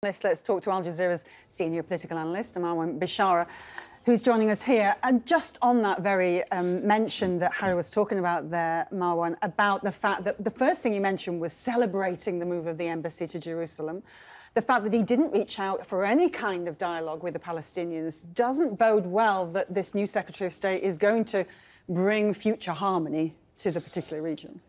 Let's talk to Al Jazeera's senior political analyst, Marwan Bishara, who's joining us here. And just on that very mention that Harry was talking about there, Marwan, about the fact that the first thing he mentioned was celebrating the move of the embassy to Jerusalem. The fact that he didn't reach out for any kind of dialogue with the Palestinians doesn't bode well that this new Secretary of State is going to bring future harmony to the particular region.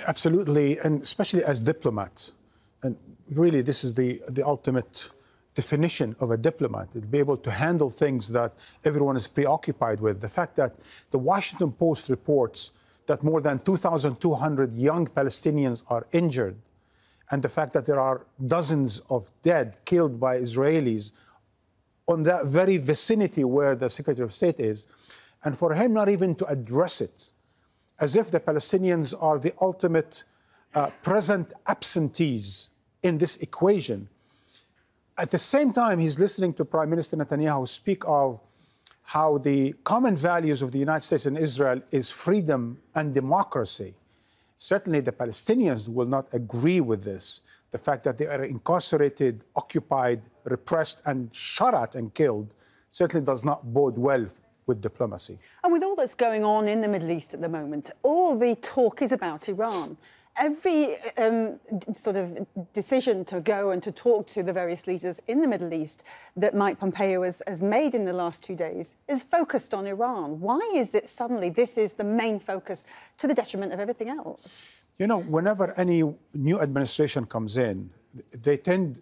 Absolutely, and especially as diplomats. And really, this is the ultimate definition of a diplomat, to be able to handle things that everyone is preoccupied with. The fact that the Washington Post reports that more than 2,200 young Palestinians are injured, and the fact that there are dozens of dead, killed by Israelis on that very vicinity where the Secretary of State is, and for him not even to address it, as if the Palestinians are the ultimate present absentees in this equation. At the same time, he's listening to Prime Minister Netanyahu speak of how the common values of the United States and Israel is freedom and democracy. Certainly the Palestinians will not agree with this. The fact that they are incarcerated, occupied, repressed, and shot at and killed certainly does not bode well with diplomacy. And with all that's going on in the Middle East at the moment, all the talk is about Iran. Every sort of decision to go and to talk to the various leaders in the Middle East that Mike Pompeo has made in the last 2 days is focused on Iran. Why is it suddenly this is the main focus to the detriment of everything else? You know, whenever any new administration comes in, they tend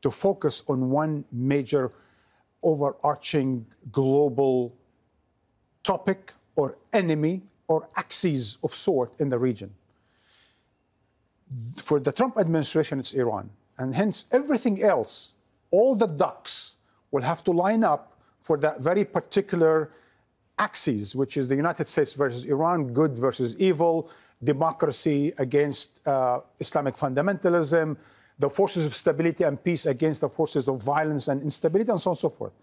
to focus on one major overarching global topic or enemy or axis of sort in the region. For the Trump administration, it's Iran. And hence, everything else, all the ducks will have to line up for that very particular axis, which is the United States versus Iran, good versus evil, democracy against Islamic fundamentalism, the forces of stability and peace against the forces of violence and instability, and so on and so forth.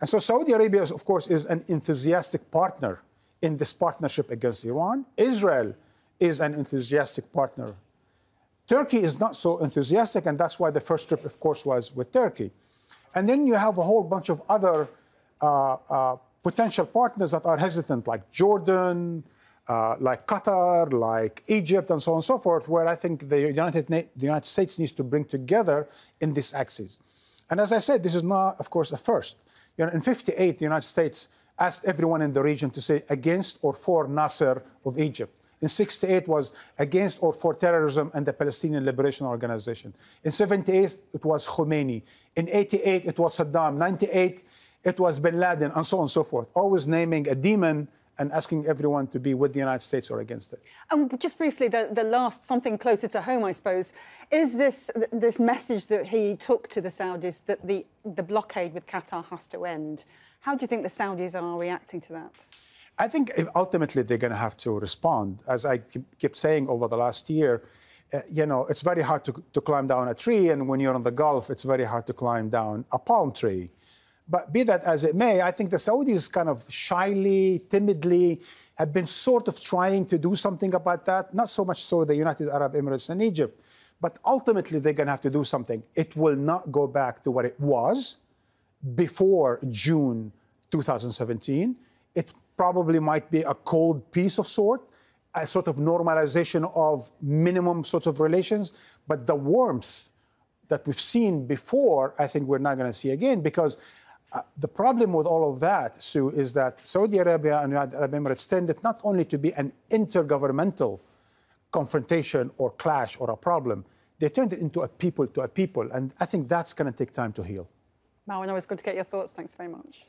And so Saudi Arabia, of course, is an enthusiastic partner in this partnership against Iran. Israel is an enthusiastic partner. Turkey is not so enthusiastic, and that's why the first trip, of course, was with Turkey. And then you have a whole bunch of other potential partners that are hesitant, like Jordan, like Qatar, like Egypt, and so on and so forth, where I think the United States needs to bring together in this axis. And as I said, this is not, of course, a first. You know, in '58, the United States asked everyone in the region to say against or for Nasser of Egypt. In '68 was against or for terrorism and the Palestinian Liberation Organization. In '78, it was Khomeini. In '88, it was Saddam. '98, it was bin Laden, and so on and so forth. Always naming a demon and asking everyone to be with the United States or against it. And just briefly, the last, something closer to home, I suppose, is this message that he took to the Saudis that the blockade with Qatar has to end. How do you think the Saudis are reacting to that? I think ultimately they're going to have to respond. As I keep saying over the last year, you know, it's very hard to climb down a tree, and when you're in the Gulf, it's very hard to climb down a palm tree. But be that as it may, I think the Saudis kind of shyly, timidly have been sort of trying to do something about that. Not so much so the United Arab Emirates and Egypt, but ultimately they're going to have to do something. It will not go back to what it was before June 2017. It probably might be a cold peace of sort, a sort of normalization of minimum sorts of relations. But the warmth that we've seen before, I think we're not going to see again, because the problem with all of that, Sue, is that Saudi Arabia and United Arab Emirates tended not only to be an intergovernmental confrontation or clash or a problem, they turned it into a people to a people. And I think that's going to take time to heal. Marwan, always good to get your thoughts. Thanks very much.